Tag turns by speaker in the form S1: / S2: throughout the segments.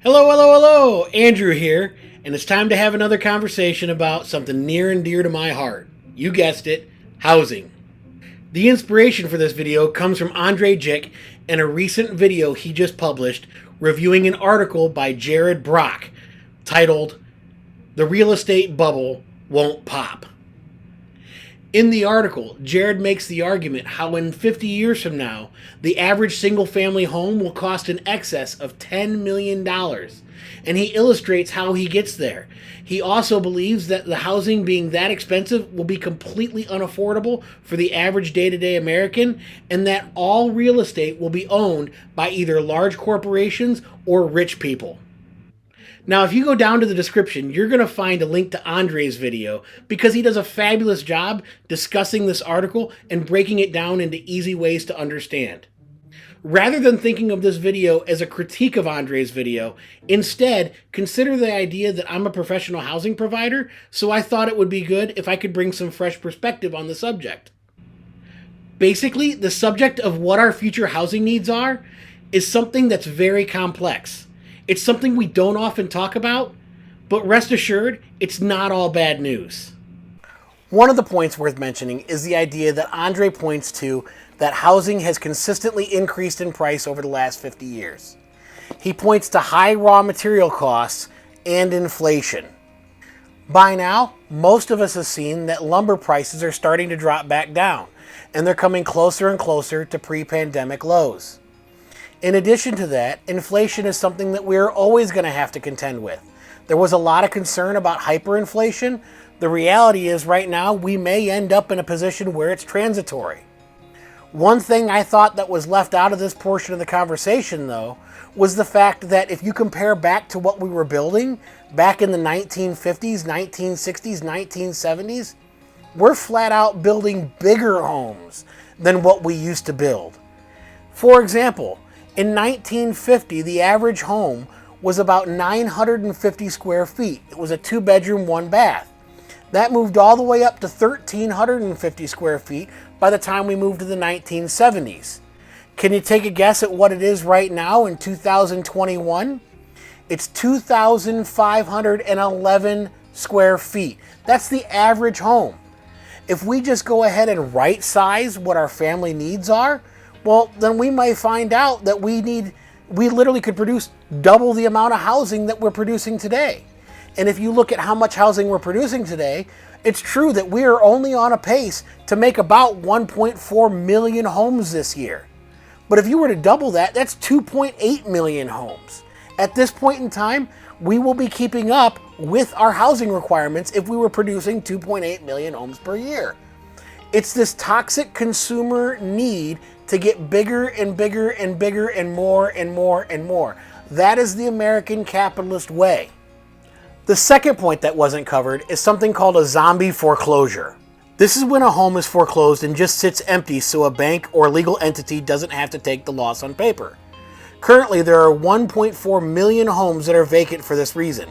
S1: Hello, hello, hello! Andrew here, and it's time to have another conversation about something near and dear to my heart. You guessed it, housing. The inspiration for this video comes from Andrei Jikh and a recent video he just published reviewing an article by Jared Brock titled, "The Real Estate Bubble Won't Pop." In the article, Jared makes the argument how in 50 years from now, the average single-family home will cost in excess of $10 million, and he illustrates how he gets there. He also believes that the housing being that expensive will be completely unaffordable for the average day-to-day American, and that all real estate will be owned by either large corporations or rich people. Now, if you go down to the description, you're going to find a link to Andrei's video because he does a fabulous job discussing this article and breaking it down into easy ways to understand. Rather than thinking of this video as a critique of Andrei's video, instead, consider the idea that I'm a professional housing provider, so I thought it would be good if I could bring some fresh perspective on the subject. Basically, the subject of what our future housing needs are is something that's very complex. It's something we don't often talk about, but rest assured, it's not all bad news. One of the points worth mentioning is the idea that Andrei points to that housing has consistently increased in price over the last 50 years. He points to high raw material costs and inflation. By now, most of us have seen that lumber prices are starting to drop back down, and they're coming closer and closer to pre-pandemic lows. In addition to that, inflation is something that we're always going to have to contend with. There was a lot of concern about hyperinflation. The reality is right now we may end up in a position where it's transitory. One thing I thought that was left out of this portion of the conversation, though, was the fact that if you compare back to what we were building back in the 1950s, 1960s, 1970s, we're flat out building bigger homes than what we used to build. For example, in 1950, the average home was about 950 square feet. It was a 2-bedroom, 1-bath. That moved all the way up to 1,350 square feet by the time we moved to the 1970s. Can you take a guess at what it is right now in 2021? It's 2,511 square feet. That's the average home. If we just go ahead and right size what our family needs are, well, then we might find out that we literally could produce double the amount of housing that we're producing today. And if you look at how much housing we're producing today, it's true that we are only on a pace to make about 1.4 million homes this year. But if you were to double that, that's 2.8 million homes. At this point in time, we will be keeping up with our housing requirements if we were producing 2.8 million homes per year. It's this toxic consumer need to get bigger and bigger and bigger and more and more and more. That is the American capitalist way. The second point that wasn't covered is something called a zombie foreclosure. This is when a home is foreclosed and just sits empty so a bank or legal entity doesn't have to take the loss on paper. Currently, there are 1.4 million homes that are vacant for this reason.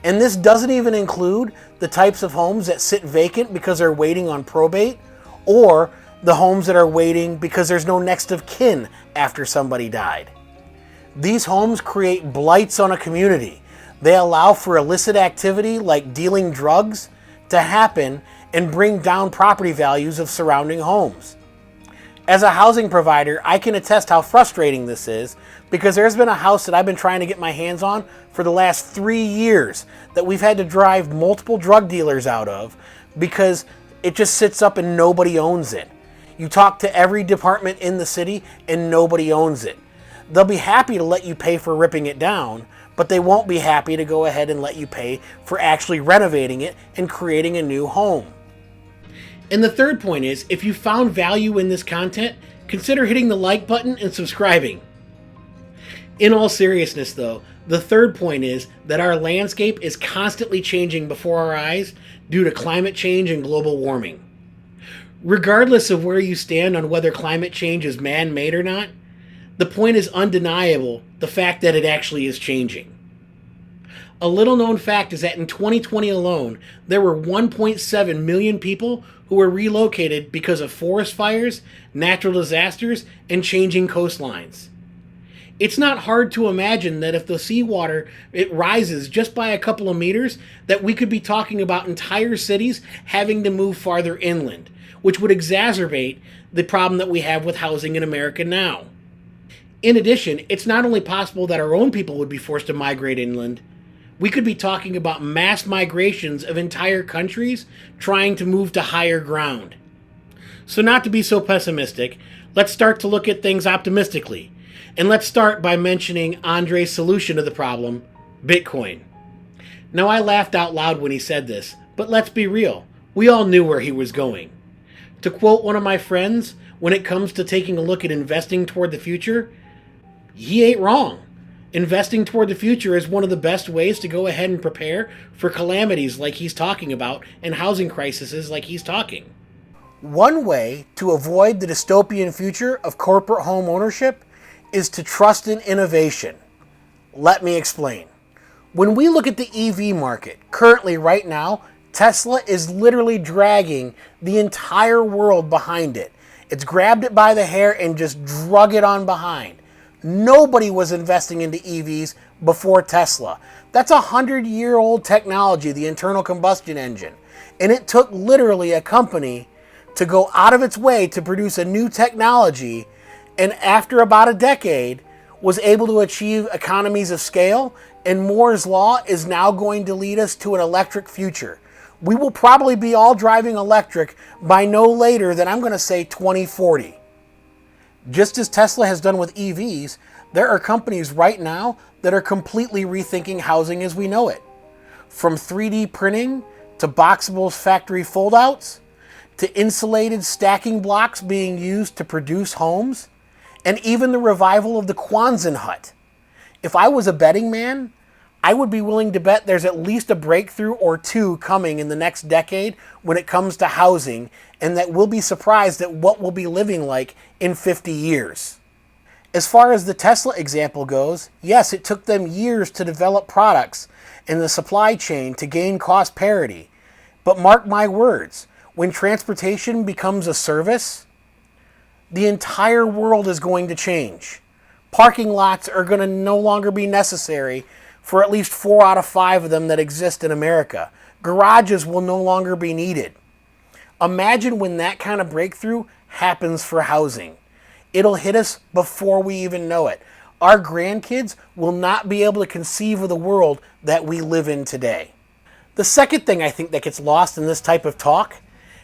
S1: And this doesn't even include the types of homes that sit vacant because they're waiting on probate, or the homes that are waiting because there's no next of kin after somebody died. These homes create blights on a community. They allow for illicit activity like dealing drugs to happen and bring down property values of surrounding homes. As a housing provider, I can attest how frustrating this is because there's been a house that I've been trying to get my hands on for the last 3 years that we've had to drive multiple drug dealers out of because it just sits up and nobody owns it. You talk to every department in the city and nobody owns it. They'll be happy to let you pay for ripping it down, but they won't be happy to go ahead and let you pay for actually renovating it and creating a new home. And the third point is, if you found value in this content, consider hitting the like button and subscribing. In all seriousness though, the third point is that our landscape is constantly changing before our eyes due to climate change and global warming. Regardless of where you stand on whether climate change is man-made or not, the point is undeniable, the fact that it actually is changing. A little known fact is that in 2020 alone, there were 1.7 million people who were relocated because of forest fires, natural disasters, and changing coastlines. It's not hard to imagine that if the seawater it rises just by a couple of meters, that we could be talking about entire cities having to move farther inland, which would exacerbate the problem that we have with housing in America now. In addition, it's not only possible that our own people would be forced to migrate inland, we could be talking about mass migrations of entire countries trying to move to higher ground. So, not to be so pessimistic, let's start to look at things optimistically. And let's start by mentioning Andrei's solution to the problem, Bitcoin. Now, I laughed out loud when he said this, but let's be real. We all knew where he was going. To quote one of my friends, when it comes to taking a look at investing toward the future, he ain't wrong. Investing toward the future is one of the best ways to go ahead and prepare for calamities like he's talking about and housing crises like he's talking. One way to avoid the dystopian future of corporate home ownership is to trust in innovation. Let me explain. When we look at the EV market, currently right now, Tesla is literally dragging the entire world behind it. It's grabbed it by the hair and just drug it on behind. Nobody was investing into EVs before Tesla. That's 100-year-old technology, the internal combustion engine. And it took literally a company to go out of its way to produce a new technology, and after about a decade was able to achieve economies of scale, and Moore's Law is now going to lead us to an electric future. We will probably be all driving electric by no later than, I'm going to say, 2040. Just as Tesla has done with EVs, there are companies right now that are completely rethinking housing as we know it. From 3D printing to boxable factory foldouts to insulated stacking blocks being used to produce homes, and even the revival of the Quonset hut. If I was a betting man, I would be willing to bet there's at least a breakthrough or two coming in the next decade when it comes to housing, and that we'll be surprised at what we'll be living like in 50 years. As far as the Tesla example goes, yes, it took them years to develop products in the supply chain to gain cost parity. But mark my words, when transportation becomes a service, the entire world is going to change. Parking lots are going to no longer be necessary for at least 4 out of 5 of them that exist in America. Garages will no longer be needed. Imagine when that kind of breakthrough happens for housing. It'll hit us before we even know it. Our grandkids will not be able to conceive of the world that we live in today. The second thing I think that gets lost in this type of talk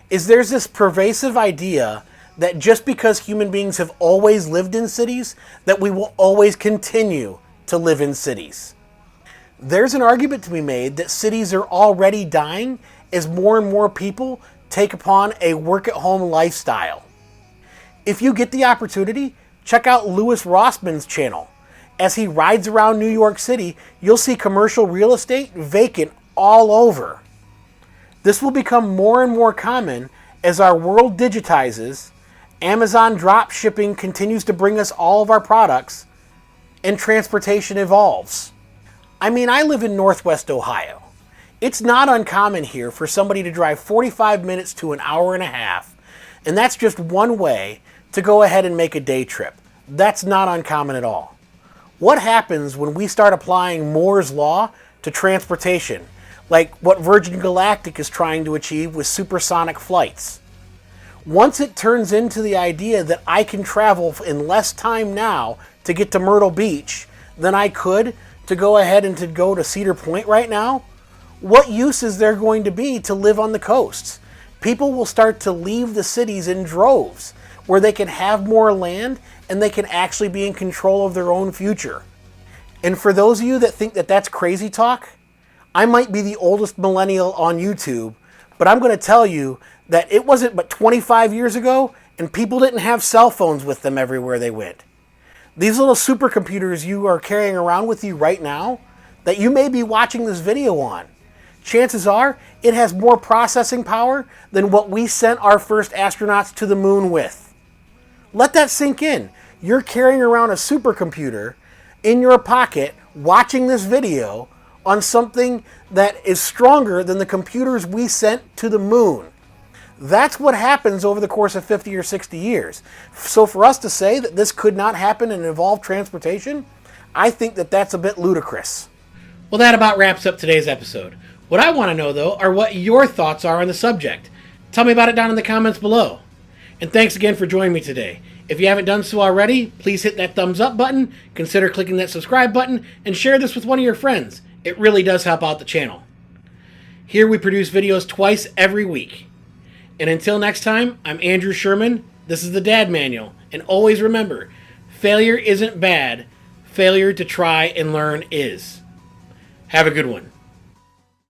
S1: is there's this pervasive idea that just because human beings have always lived in cities, that we will always continue to live in cities. There's an argument to be made that cities are already dying as more and more people take upon a work-at-home lifestyle. If you get the opportunity, check out Louis Rossman's channel. As he rides around New York City, you'll see commercial real estate vacant all over. This will become more and more common as our world digitizes, Amazon drop shipping continues to bring us all of our products, and transportation evolves. I mean, I live in Northwest Ohio. It's not uncommon here for somebody to drive 45 minutes to an hour and a half, and that's just one way to go ahead and make a day trip. That's not uncommon at all. What happens when we start applying Moore's Law to transportation, like what Virgin Galactic is trying to achieve with supersonic flights? Once it turns into the idea that I can travel in less time now to get to Myrtle Beach than I could to go ahead and to go to Cedar Point right now, what use is there going to be to live on the coasts? People will start to leave the cities in droves where they can have more land and they can actually be in control of their own future. And for those of you that think that that's crazy talk, I might be the oldest millennial on YouTube, but I'm going to tell you that it wasn't but 25 years ago and people didn't have cell phones with them everywhere they went. These little supercomputers you are carrying around with you right now, that you may be watching this video on, chances are it has more processing power than what we sent our first astronauts to the moon with. Let that sink in. You're carrying around a supercomputer in your pocket watching this video on something that is stronger than the computers we sent to the moon. That's what happens over the course of 50 or 60 years. So for us to say that this could not happen and involve transportation, I think that that's a bit ludicrous. Well, that about wraps up today's episode. What I want to know, though, are what your thoughts are on the subject. Tell me about it down in the comments below. And thanks again for joining me today. If you haven't done so already, please hit that thumbs up button, consider clicking that subscribe button, and share this with one of your friends. It really does help out the channel. Here we produce videos twice every week. And until next time, I'm Andrew Sherman. This is the Dad Manual. And always remember, failure isn't bad. Failure to try and learn is. Have a good one.